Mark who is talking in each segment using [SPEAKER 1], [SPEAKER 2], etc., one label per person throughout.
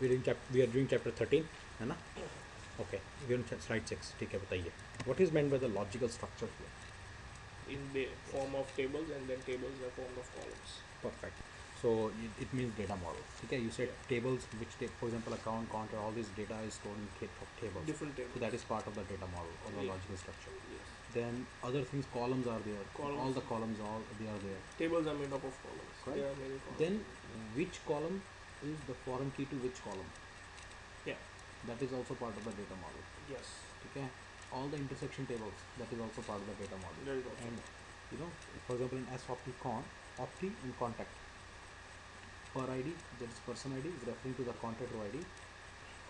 [SPEAKER 1] we are doing chapter 13 है ना. Okay, we are on slide 6. ठीक है, बताइए. What is meant by the logical structure here?
[SPEAKER 2] In the form of tables, and then tables are form of columns.
[SPEAKER 1] Perfect. So it means data model. Okay, you said tables, which for example account, counter, all this data is stored in tables.
[SPEAKER 2] Different tables.
[SPEAKER 1] So that is part of the data model or the logical structure.
[SPEAKER 2] Yes.
[SPEAKER 1] Then other things, columns are there.
[SPEAKER 2] Columns.
[SPEAKER 1] All the columns, they are there.
[SPEAKER 2] Tables are made up of columns.
[SPEAKER 1] Right.
[SPEAKER 2] There are many columns.
[SPEAKER 1] Then which column is the foreign key to which column?
[SPEAKER 2] Yeah.
[SPEAKER 1] That is also part of the data model.
[SPEAKER 2] Yes.
[SPEAKER 1] Okay. All the intersection tables, that is also part of the data model.
[SPEAKER 2] There is also.
[SPEAKER 1] And you know, for example, in opti in contact, per ID, that is person ID, is referring to the contact row ID.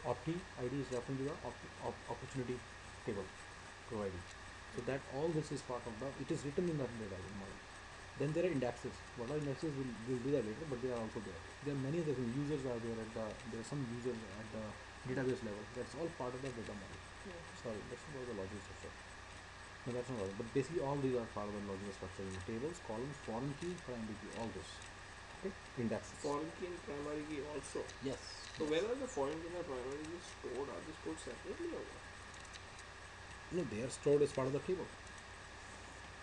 [SPEAKER 1] Opti ID is referring to the opportunity table row ID. So that all this is part of the, it is written in the data model. Then there are indexes. What are indexes? We'll do that later, but they are also there. There are many other things. Users are there there are some users at the database level. That's all part of the data model.
[SPEAKER 2] Yeah.
[SPEAKER 1] Sorry, that's about the logical structure. No, that's not all. But basically all these are part of the logical structure in the tables, columns, foreign key, primary key, all this. Okay? Indexes.
[SPEAKER 2] Foreign key and primary key also.
[SPEAKER 1] Yes.
[SPEAKER 2] So where are the foreign key and primary key stored? Are they stored separately or what?
[SPEAKER 1] No, they are stored as part of the table.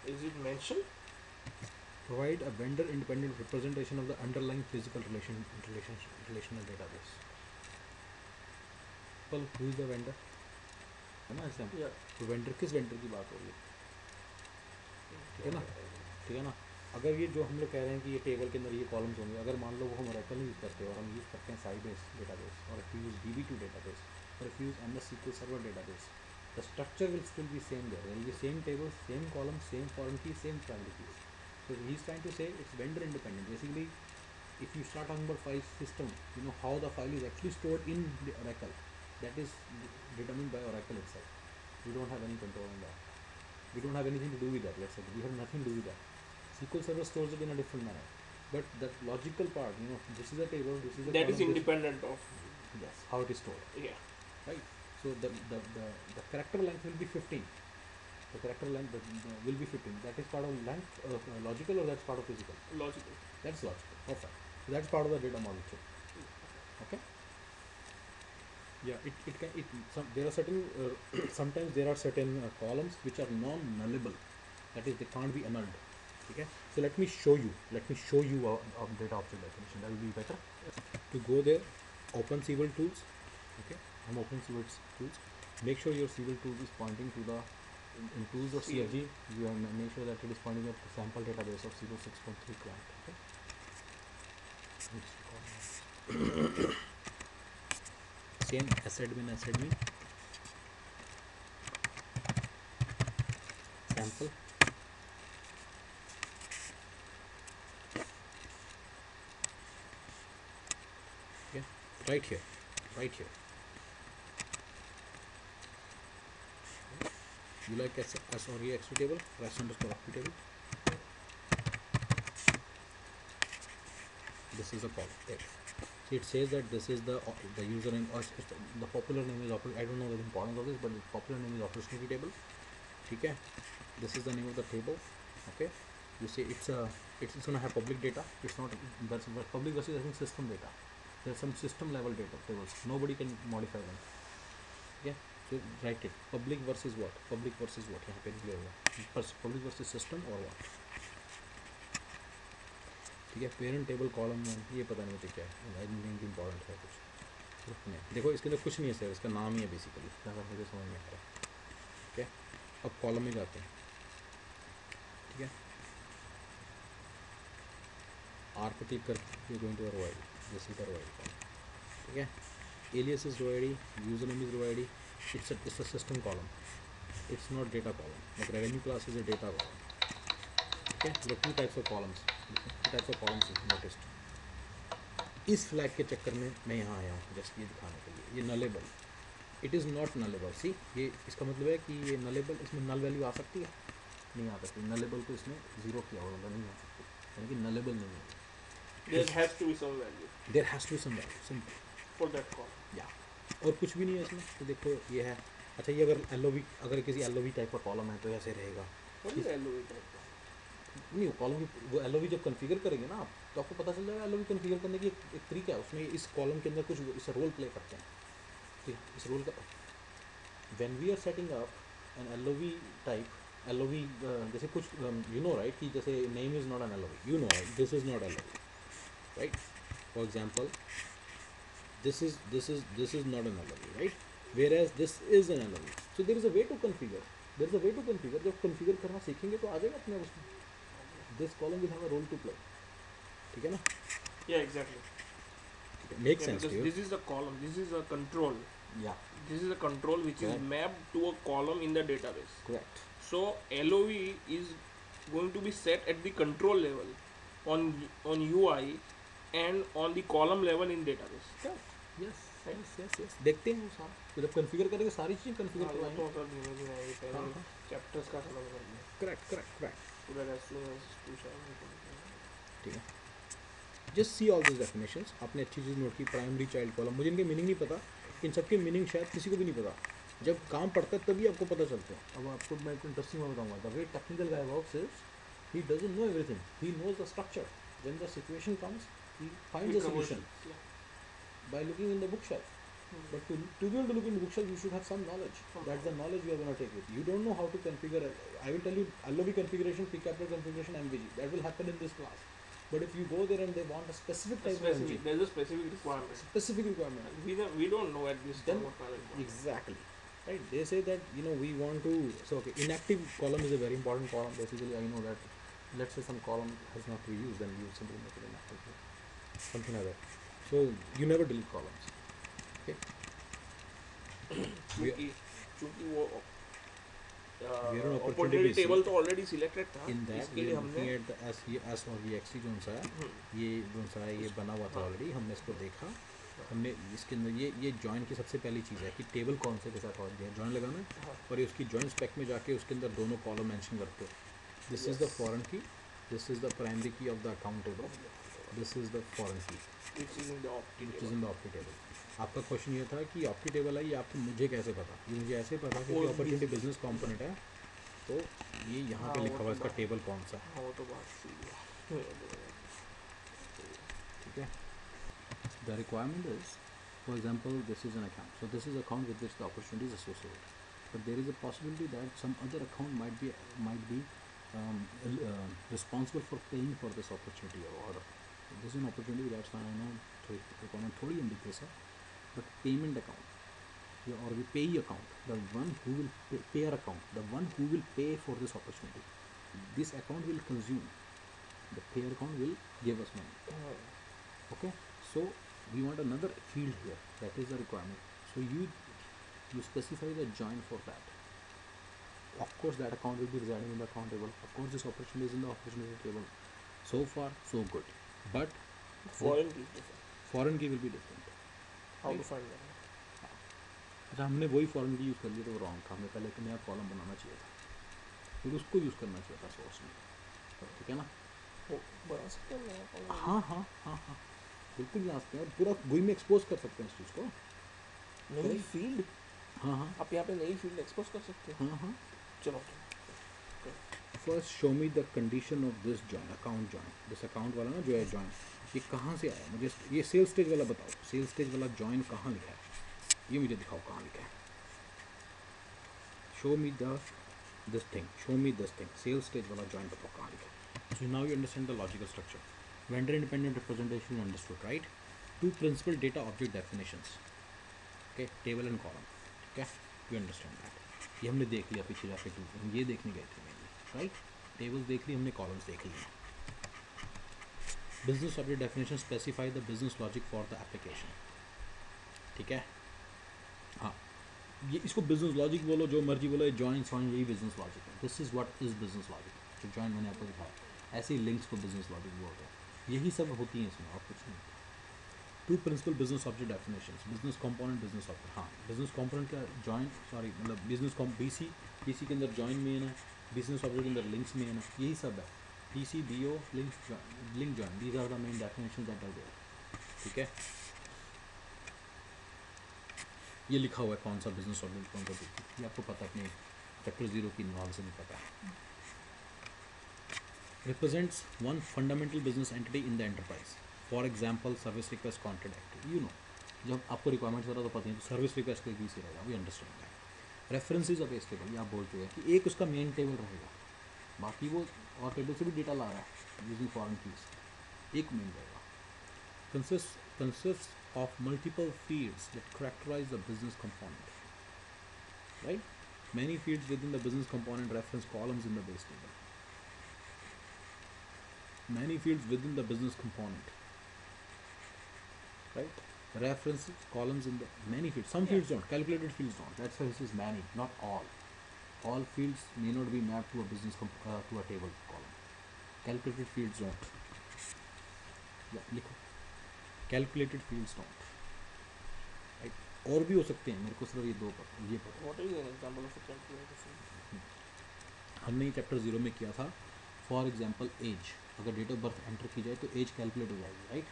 [SPEAKER 2] Is it mentioned?
[SPEAKER 1] Provide a vendor independent representation of the underlying physical relational database. Well, who is the vendor? है ना ऐसे.
[SPEAKER 2] Yeah.
[SPEAKER 1] तो vendor, किस vendor की बात हो रही है? ठीक है ना, ठीक है ना. अगर ये जो हम लोग कह रहे हैं कि ये टेबल के अंदर ये कॉलम्स होंगे, अगर मान लो वो हम Oracle यूज़ करते हैं और हम यूज़ करते हैं Sybase डेटाबेस, और if you use DB2 database, or if you use MS SQL Server database, the structure will still be same there. There will be same tables, same columns, same foreign keys, same primary keys. So he's trying to say it's vendor independent. Basically, if you start talking about file system, you know how the file is actually stored in the Oracle. That is determined by Oracle itself. We don't have any control on that. We don't have anything to do with that. Let's say we have nothing to do with that. SQL Server stores it in a different manner. But the logical part, you know, this is a table, this is a
[SPEAKER 2] that
[SPEAKER 1] column,
[SPEAKER 2] is independent of.
[SPEAKER 1] Yes, how it is stored.
[SPEAKER 2] Yeah.
[SPEAKER 1] Right. So the character length will be 15. The character length will be 15. That is part of length logical, or that's part of physical?
[SPEAKER 2] Logical.
[SPEAKER 1] That's logical. Perfect. So that's part of the data model too. Okay. Yeah. There are certain sometimes there are certain columns which are non-nullable. That is, they can't be annulled. Okay. So let me show you our data object definition. That will be better. To go there, open Civil Tools. Okay. I'm open Civil Tools. Make sure your Civil Tools is pointing to the in tools of CFG. You make sure that it is pointing at the sample database of 06.3 client. Okay. Same admin sample. Okay. Right here. You like S or EXT table, rest underscore octi table. This is a column. There. See, it says that this is the username, or the popular name is I don't know the importance of this, but the popular name is opportunity table. Okay. This is the name of the table. Okay. You see, it's gonna have public data. It's not public versus I think system data. There's some system level data tables. Nobody can modify them. Okay. So write it. Public versus what? यहाँ पे clear होगा. Public versus system or what? ठीक है. Parent table column में ये पता नहीं मुझे क्या है. I don't think important है कुछ. नहीं. देखो इसके अंदर कुछ नहीं है सर. इसका नाम ही है basically. अगर मुझे समझ में आ रहा है. ठीक है. अब column में जाते हैं. ठीक है. R पे क्लिक कर. You're going to a row ID. This is the row ID column. ठीक है. Alias is row ID. Username is row ID. It's a system column. It's not data column. Like revenue class is a data column. Okay, there are two types of columns. Is noticed. इस flag के चक्कर में मैं यहाँ आया हूँ just ये दिखाने के लिए. ये nullable. It is not nullable. See, ये इसका मतलब है कि ये nullable, इसमें null value आ सकती है? नहीं आ सकती. nullable को इसने zero किया होगा, नहीं आ सकती. यानी कि nullable नहीं है.
[SPEAKER 2] There has to be some value.
[SPEAKER 1] There has to be some value. Simple.
[SPEAKER 2] For that column.
[SPEAKER 1] Yeah. और कुछ भी नहीं है इसमें. तो देखो ये है. अच्छा, ये अगर किसी LOV टाइप का कॉलम है तो ऐसे रहेगा.
[SPEAKER 2] What is LOV टाइप का?
[SPEAKER 1] नहीं, कॉलम वो LOV जब कॉन्फ़िगर करेंगे ना आप, तो आपको पता चल जाएगा एल ओ वी कन्फिगर करने की एक तरीका है, उसमें इस कॉलम के अंदर कुछ इस रोल प्ले करते हैं। ठीक है, इस रोल का when we are setting up an L O V type, L O V जैसे कुछ यू नो राइट कि जैसे name is not an L O V, you know right this is not L O V right, for example this is not an LOV, right? Whereas this is an LOV. So there is a way to configure. There is a way to configure. जब configure करना सीखेंगे तो आ जाएगा अपने आप उसमें. This column will have a role to play. ठीक है ना?
[SPEAKER 2] Yeah, exactly.
[SPEAKER 1] Makes
[SPEAKER 2] Yeah,
[SPEAKER 1] sense
[SPEAKER 2] because
[SPEAKER 1] to you?
[SPEAKER 2] this is the column, this is a control.
[SPEAKER 1] Yeah.
[SPEAKER 2] This is a control which
[SPEAKER 1] Correct.
[SPEAKER 2] is mapped to a column in the database.
[SPEAKER 1] Correct.
[SPEAKER 2] So LOV is going to be set at the control level on UI and on the column level in database.
[SPEAKER 1] Correct. Yes.
[SPEAKER 2] Right.
[SPEAKER 1] Yes. देखते हैं वो सारा. तो जब configure करेंगे सारी चीज़ें configure
[SPEAKER 2] वो
[SPEAKER 1] करवाएंगे.
[SPEAKER 2] तो सर धीमे धीमे आएगी, पहले
[SPEAKER 1] हाँ, हाँ.
[SPEAKER 2] चैप्टर्स का खत्म कर लिया
[SPEAKER 1] Correct.
[SPEAKER 2] पूरा as soon as पूछा
[SPEAKER 1] ठीक है. Just see all this definitions. आपने अच्छी चीज़ नोट की, प्राइमरी चाइल्ड कॉलम. मुझे इनके मीनिंग नहीं पता, इन सब के मीनिंग शायद किसी को भी नहीं पता. जब काम पड़ता है तभी आपको पता चलता है. अब आपको मैं एक इंटरेस्टिंग में बताऊंगा. The way technical guy works is he doesn't know everything, he knows the structure. When the situation comes he finds a solution by looking in the bookshelf. But to be able to look in the bookshelf, you should have some knowledge. That's the knowledge you are going to take with you. You don't know how to configure. I will tell you LOV configuration, pcapital configuration, MVG. That will happen in this class. But if you go there and they want a specific type of MVG,
[SPEAKER 2] there's a specific requirement.
[SPEAKER 1] specific requirement.
[SPEAKER 2] We don't know at this time what kind of
[SPEAKER 1] Exactly. Right. They say that we want to. So okay, inactive column is a very important column. Basically, I know that. Let's say some column has not to be used, then you simply make it inactive. Something like that. So you never delete columns. Okay.
[SPEAKER 2] क्योंकि वो
[SPEAKER 1] opportunity
[SPEAKER 2] table तो already selected था.
[SPEAKER 1] In that
[SPEAKER 2] इसके
[SPEAKER 1] we
[SPEAKER 2] लिए
[SPEAKER 1] are
[SPEAKER 2] हमने
[SPEAKER 1] looking at the S और VXC जो सा है, ये बना हुआ था ऑलरेडी. हमने इसको देखा. हमने इसके अंदर ये जॉइन की सबसे पहली चीज़ है कि टेबल कौन से के साथ और जॉइन लगाना है, और ये उसकी जॉइन स्पेक में जाके उसके अंदर दोनों कॉलम मेंशन करते हो. This is the foreign key, this is the primary key of the account table, this is the foreign key
[SPEAKER 2] which is in the
[SPEAKER 1] which is in the opty table. आपका question ये था कि ऑप्टी table है, ये आपको मुझे कैसे पता? ये मुझे ऐसे पता क्योंकि अपॉर्चुनिटी बिजनेस कंपोनेंट है, तो ये यहाँ पे लिखा हुआ है इसका टेबल कौन सा है.
[SPEAKER 2] वो तो बात सही है.
[SPEAKER 1] ठीक है. The requirement is, for example this is an account, so this is account with which the opportunity is associated, but there is a possibility that some other account might be responsible for paying for this opportunity or order. This is an opportunity, that's why I know requirement थोड़ी ambiguous है, but payment account or the payee account, the one who will payer account, the one who will pay for this opportunity, this account will consume, the payer account will give us money. Okay, so we want another field here, that is the requirement. So you specify the join for that. Of course that account will be residing in the account table. Of course this opportunity is in the opportunity table. So far so good, but
[SPEAKER 2] foreign key is different.
[SPEAKER 1] foreign key will be different.
[SPEAKER 2] How
[SPEAKER 1] Right.
[SPEAKER 2] to find that?
[SPEAKER 1] अच्छा, हमने वही foreign की use कर लिया तो वो wrong था. हमें पहले एक नया कॉलम बनाना चाहिए था, फिर उसको यूज़ करना चाहिए था सोर्स में. ठीक है ना?
[SPEAKER 2] वो बना सकते हैं नया column?
[SPEAKER 1] हाँ, बिल्कुल बना सकते हैं और पूरा गुई में एक्सपोज कर सकते हैं इस चीज़ को.
[SPEAKER 2] नई फील्ड
[SPEAKER 1] हाँ,
[SPEAKER 2] आप यहाँ पे नई फील्ड एक्सपोज कर सकते हैं.
[SPEAKER 1] हाँ.
[SPEAKER 2] चलो
[SPEAKER 1] first show me the condition of this join, account join. This account वाला ना जो है जॉइन, ये कहाँ से आया? मुझे ये सेल स्टेज वाला बताओ. सेल स्टेज वाला जॉइन कहाँ लिखा है? ये मुझे दिखाओ कहाँ लिखा है. Show me this thing, sale stage वाला जॉइन बताओ कहाँ लिखा है. So now you understand the logical structure. Vendor independent representation understood, right? Two principal data object definitions, okay, table and column. ठीक है, यू अंडरस्टैंड दैट. ये हमने देख लिया पीछे जाके, हम ये देखने गए थे मेनली, राइट? टेबल्स देख ली हमने, कॉलम्स देख लिए. Business object definition specify the business logic for the application. ठीक है, हाँ, ये इसको बिजनेस लॉजिक बोलो, जो मर्जी बोलो, जॉइन सॉइन यही बिजनेस लॉजिक है. This is what is business logic. जो जॉइन मैंने आपको दिखाया, ऐसे ही लिंक्स को बिजनेस लॉजिक बोलते हैं. यही सब होती हैं इसमें और कुछ नहीं. Two principal business object definitions, business component, business object. हाँ, बिजनेस कंपोनेंट का जॉइन, सॉरी मतलब बिजनेस बीसी के अंदर जॉइन में है ना, बिजनेस ऑब्जेक्ट के अंदर लिंक्स में है ना, यही सब है. PC BO link join, these are the main definitions that are there. ठीक है, ये लिखा हुआ है कौन सा बिजनेस ऑब्जेक्ट कौन सा बीसी, ये आपको पता है अपने चैप्टर 0 की नॉल से नहीं पता है. represents one fundamental business entity in the enterprise. For example, service request contract. You know, जब आपको रिक्वायरमेंट्स वगैरह तो पता है, सर्विस रिक्वेस्ट का बीसी रहेगा, we understand that. References of S table, ये आप बोल चुके हैं कि एक उसका मेन टेबल रहेगा, बाकी वो और टेबल से भी डेटा ला रहा है यूजिंग फॉरेन कीज. एक मेन रहेगा. Consists of multiple fields that characterize the business component. Right? Many fields within the business component reference columns in the base table. Many fields within the business component, right, reference columns in the many fields. Some fields don't, calculated fields don't. That's why this is many, not all fields may not be mapped to a to a table column. Calculated fields don't. Yeah, लिखो calculated fields don't, right. और भी हो सकते हैं, मेरे को सिर्फ ये दो पर ये पता.
[SPEAKER 2] What is an example of a calculated field?
[SPEAKER 1] हमने ये चैप्टर 0 में किया था. फॉर एग्जांपल एज, अगर डेट ऑफ बर्थ एंटर की जाए तो एज कैलकुलेट हो जाएगी, राइट.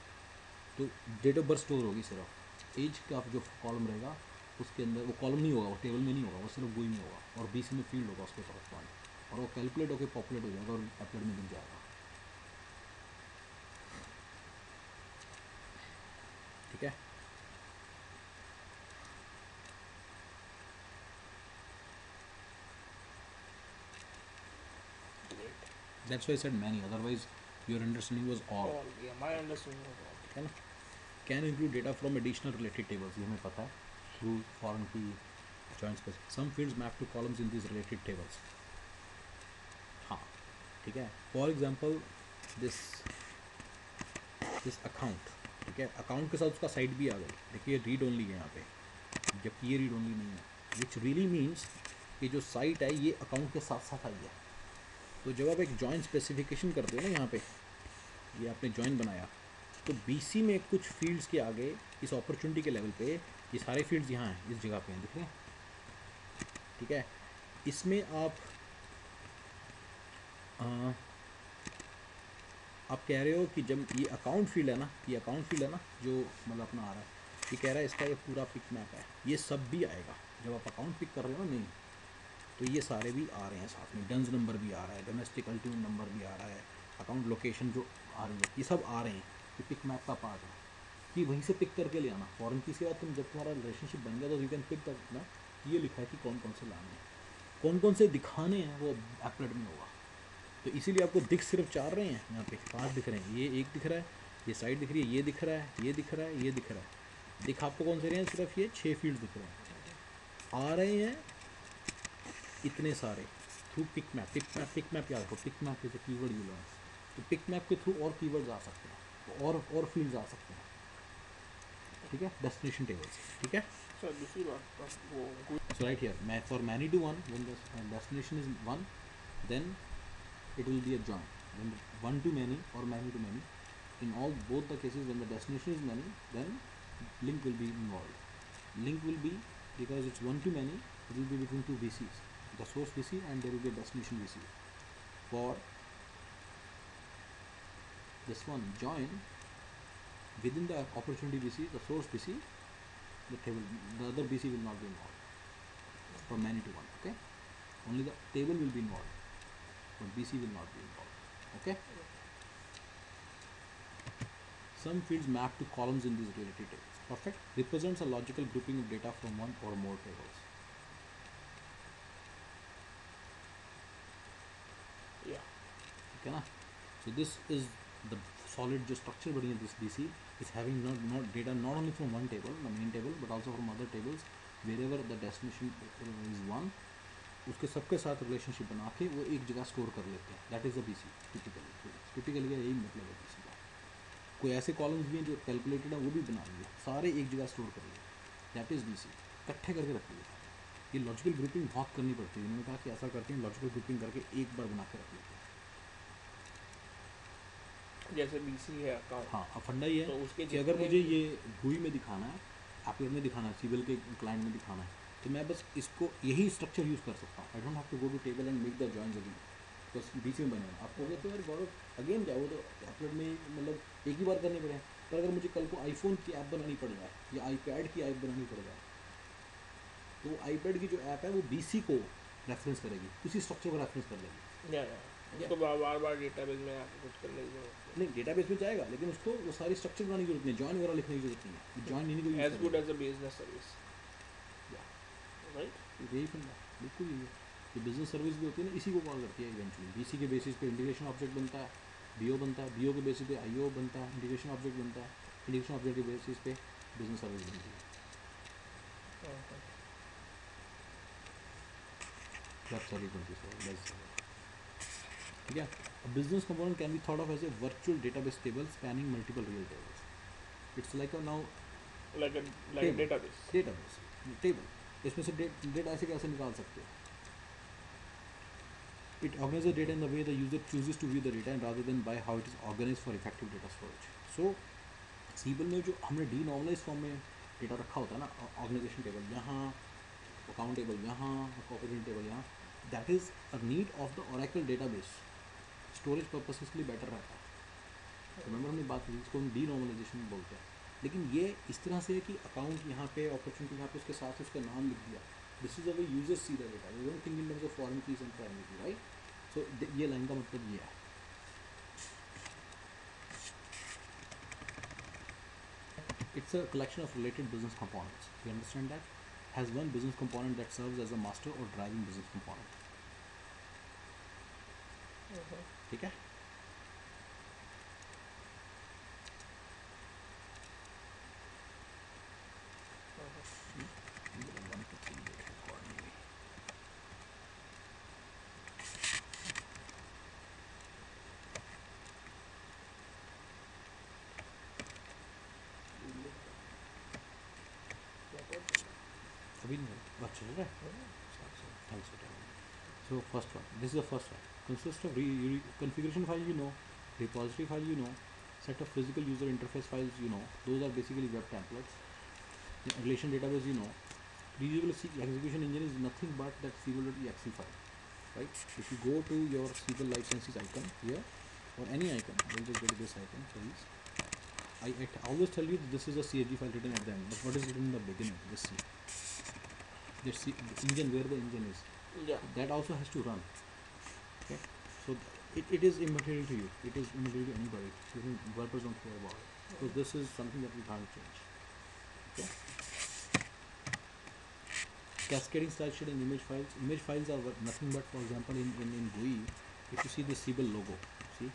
[SPEAKER 1] तो डेट ऑफ बर्थ स्टोर होगी सिर्फ. एज का जो कॉलम रहेगा उसके अंदर, वो कॉलम नहीं होगा, वो टेबल में नहीं होगा, वो सिर्फ वही में होगा, और बीसी में फील्ड होगा उसके कॉरस्पॉन्ड, और वो कैलकुलेट होकर पॉपुलेट हो जाएगा और एप्लेट में दिख जाएगा. ठीक है. That's why I said many, otherwise your understanding was all.
[SPEAKER 2] Yeah, my understanding was all.
[SPEAKER 1] है ना. Can include data from additional related tables, ये हमें पता है, through foreign key joint space. Some fields map to columns in these related tables. हाँ, ठीक है. For example, this account, ठीक है. अकाउंट के साथ उसका साइट भी आ गई. देखिए रीड ओनली है यहाँ पे, जबकि ये रीड ओनली नहीं है, विच रियली मीन्स कि जो साइट है ये अकाउंट के साथ साथ आई है. तो जब आप एक जॉइंट स्पेसिफिकेशन करते हो ना, यहाँ पे ये आपने जॉइंट बनाया, तो बीसी में कुछ फील्ड्स के आगे इस अपॉर्चुनिटी के लेवल पे ये सारे फील्ड्स यहाँ हैं, इस जगह पे हैं, दिख रहे हैं. ठीक है. इसमें आप कह रहे हो कि जब ये अकाउंट फील्ड है ना, ये अकाउंट फील्ड है ना, जो मतलब अपना आ रहा है, ये कह रहा है इसका ये पूरा पिक मैप है, ये सब भी आएगा जब आप अकाउंट पिक कर रहे हो ना. नहीं, तो ये सारे भी आ रहे हैं साथ में. डन्स नंबर भी आ रहा है, डोमेस्टिक अल्टीमेट नंबर भी आ रहा है, अकाउंट लोकेशन जो आ रही है, ये सब आ रहे हैं. ये पिक मैप का पार्ट है कि वहीं से पिक करके ले आना. फॉरेन की से बाद तुम जब तुम्हारा रिलेशनशिप बन गया तो you can pick the map. ये लिखा है कि कौन कौन से लाने हैं, कौन कौन से दिखाने हैं, वो एप्लेट में होगा. तो इसीलिए आपको दिख सिर्फ 4 रहे हैं, यहाँ पे 5 दिख रहे हैं. ये एक दिख रहा है, ये साइड दिख रही है, ये दिख रहा है, ये दिख रहा है, ये दिख रहा है. दिख आपको कौन से रहे हैं, सिर्फ ये 6 फील्ड दिख रहे हैं. आ रहे हैं इतने सारे through pick map. Pick map याद रखो, pick map is a keyword you learn. तो पिक मैप के थ्रू और कीवर्ड्स आ सकते हैं, और फील्ड्स आ सकते हैं. ठीक है. Destination tables. ठीक है.
[SPEAKER 2] So this is what
[SPEAKER 1] So right here, for many to one, when the destination is 1, then it will be a join. When 1 to many or many to many, in both the cases when the destination is many, then link will be involved. Link will be, because it's 1 to many, it will be between two VCs, the source VC and there will be a destination VC. For this one join, within the opportunity VC, the source VC, the other VC will not be involved. From many to one, okay. Only the table will be involved, but BC will not be involved. Okay. Some fields map to columns in these related tables. Perfect. Represents a logical grouping of data from one or more tables.
[SPEAKER 2] Yeah.
[SPEAKER 1] Okay na? So this is the solid जो structure बनी है. This BC is having not data not only from one table, the main table, but also from other tables. Wherever the destination is one, उसके सबके साथ relationship बना के वो एक जगह स्टोर कर लेते हैं. That is the BC. Typically यही मतलब है बीसी का. कोई ऐसे कॉलम्स भी हैं जो कैलकुलेटेड है, वो भी बना लिए, सारे एक जगह स्टोर कर लिए. That is BC. इकट्ठे करके रख लिए. ये लॉजिकल ग्रुपिंग बहुत करनी पड़ती है. उन्होंने कहा कि ऐसा करते हैं, लॉजिकल ग्रुपिंग करके एक बार बना के रख लेते हैं.
[SPEAKER 2] जैसे बीसी है अकाउंट.
[SPEAKER 1] हाँ, अब फंडा ये
[SPEAKER 2] तो
[SPEAKER 1] है
[SPEAKER 2] उसके
[SPEAKER 1] कि अगर मुझे ये GUI में दिखाना है, एप्लेट में दिखाना है, सिविल के क्लाइंट में दिखाना है, तो मैं बस इसको यही स्ट्रक्चर यूज़ कर सकता हूँ. I don't have to go to table and make the joins again, बस बीच में बने. आप कहोगे तो यार गौरव अगेन क्या, वो तो एप्लेट में मतलब एक ही बार करने पड़े. पर अगर मुझे कल को आईफोन की ऐप बनानी पड़ जाए या आईपैड की ऐप बनानी पड़ जाए, तो आईपैड की जो ऐप है वो BC को रेफरेंस करेगी, उसी स्ट्रक्चर को रेफरेंस कर लेगी.
[SPEAKER 2] उसको बार बार डेटाबेस में आके कुछ करने की जरूरत
[SPEAKER 1] नहीं डेटाबेस में जाएगा लेकिन उसको वो सारी स्ट्रक्चर बनाने की जरूरत नहीं, जॉइन वगैरह लिखने की जरूरत नहीं है, जॉइन नहीं को
[SPEAKER 2] नहीं,
[SPEAKER 1] यूज़
[SPEAKER 2] एज गुड
[SPEAKER 1] करेगा।
[SPEAKER 2] As a business service, right?
[SPEAKER 1] यही फंडा बिल्कुल यही है। ये बिजनेस सर्विस भी होती है ना, इसी को कॉल करती है इवेंचुअली। बीसी के बेसिस पे इंटीग्रेशन ऑब्जेक्ट बनता है, बीओ बनता है, बीओ के बेसिस पे आईओ बनता है, इंटीग्रेशन ऑब्जेक्ट बनता है, इंटीग्रेशन ऑब्जेक्ट के बेसिस पे बिजनेस सर्विस बनती है। ठीक है। A business component can be thought of as a virtual database table spanning multiple real tables. It's like a now
[SPEAKER 2] like a
[SPEAKER 1] table,
[SPEAKER 2] database.
[SPEAKER 1] database, table. इसमें से data ऐसे कैसे निकाल सकते हो? It organizes the data in the way the user chooses to view the data and rather than by how it is organized for effective data storage. So सीबल में जो हमने डीनॉर्मलाइज फॉर्म में डेटा रखा होता है ना, ऑर्गेनाइजेशन टेबल यहाँ, account table यहाँ, ऑपरेटिंग टेबल यहाँ, that is a need of the Oracle database. Storage purposes के लिए बेटर रहता है। रिमेंबर हमने बात की, इसको हम डीनॉर्मलाइजेशन बोलते हैं। लेकिन ये इस तरह से है कि अकाउंट यहाँ पे, अपॉर्चुनिटी यहाँ पे, उसके साथ उसका नाम लिख दिया। This is the way users see the data, we don't think in terms of foreign keys and primary key, right? So ये लाइन का मतलब ये है। It's a collection of related business components. You understand that? Has one business component that serves as a master or driving business component. ठीक है? अभी नहीं बात चल रहा है। Thanks for telling me. So first one, this is the first one. Consists of configuration file, you know, repository file, you know, set of physical user interface files, you know, those are basically web templates. The relation database, you know, reusable execution engine is nothing but that cbl.exe file, right? If you go to your cbl licenses icon here, or any icon, we'll just go to this icon, please. I always tell you this is a CSV file written at the end, but what is written in the beginning? Just see. Just see the engine, where the engine is.
[SPEAKER 2] Yeah.
[SPEAKER 1] That also has to run. Okay. So it is immaterial to you. It is immaterial to anybody. Even developers don't care about it. So this is something that we can't change. Okay. Cascading style sheet and image files. Image files are nothing but, for example, in GUI, if you see the Siebel logo, see.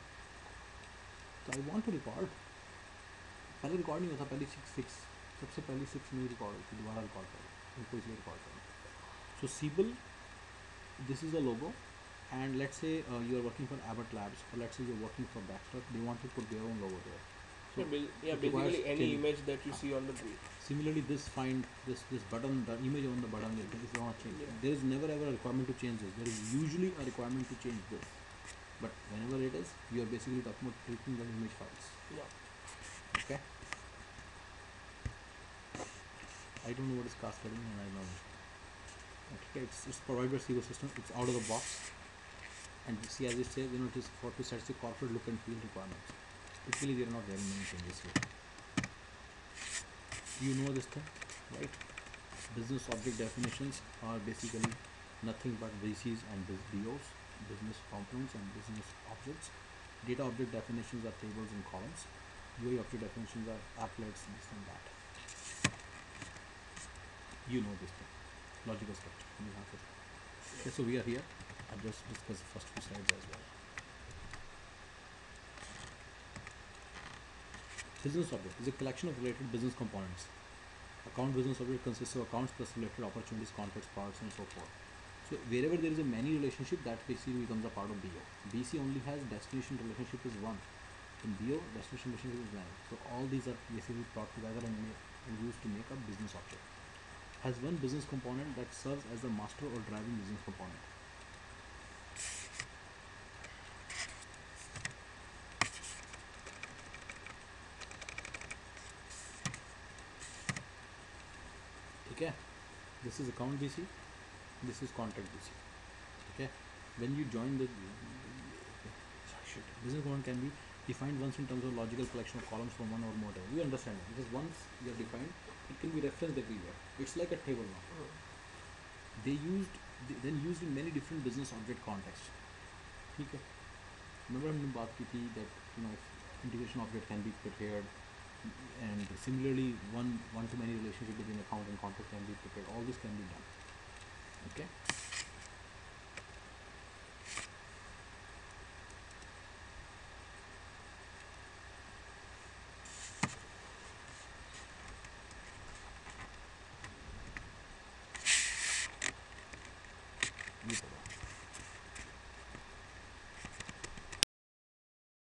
[SPEAKER 1] So I want to record. पहले record नहीं होता, पहली six सबसे पहली six नहीं record होती, दोबारा record करो, उनको इसलिए रिकॉर्ड करो। So symbol, this is a logo, and let's say you are working for Abbott Labs, or let's say you're working for Baxter, they want to put their own logo there. So
[SPEAKER 2] basically any image that you see on the GUI.
[SPEAKER 1] Similarly, this button, the image on the button is not changed.
[SPEAKER 2] Yeah.
[SPEAKER 1] There is never ever a requirement to change this. There is usually a requirement to change this, but whenever it is, you are basically talking about tweaking the image files.
[SPEAKER 2] Yeah.
[SPEAKER 1] Okay. I don't know what is cascading, and I know it. Okay, it's provided by Sigo system. It's out of the box, and see, as it says, it is for to satisfy corporate look and feel requirements. Typically, there are not very many changes here. You know this thing, right? Business object definitions are basically nothing but VCs and BOs, business components and business objects. Data object definitions are tables and columns. UI object definitions are applets, this and that. You know this thing. Logical structure. Okay, so we are here. I'll just discuss the first few slides as well. Business object is a collection of related business components. Account business object consists of accounts plus related opportunities, contracts, products, and so forth. So wherever there is a many relationship, that basically becomes a part of BO. BC only has destination relationship is one. In BO, destination relationship is nine. So all these are basically brought together and used to make a business object. Has one business component that serves as the master or driving business component. Okay, this is account BC, this is contract BC. Okay, when you join the business component can be defined once in terms of logical collection of columns from one or more tables. You understand it, because once you are defined, it can be referenced everywhere. It's like a table now. Then used in many different business object contexts. Okay. remember हमने बात की थी that integration object can be prepared, and similarly one to many relationship between account and contract can be prepared. All this can be done. Okay.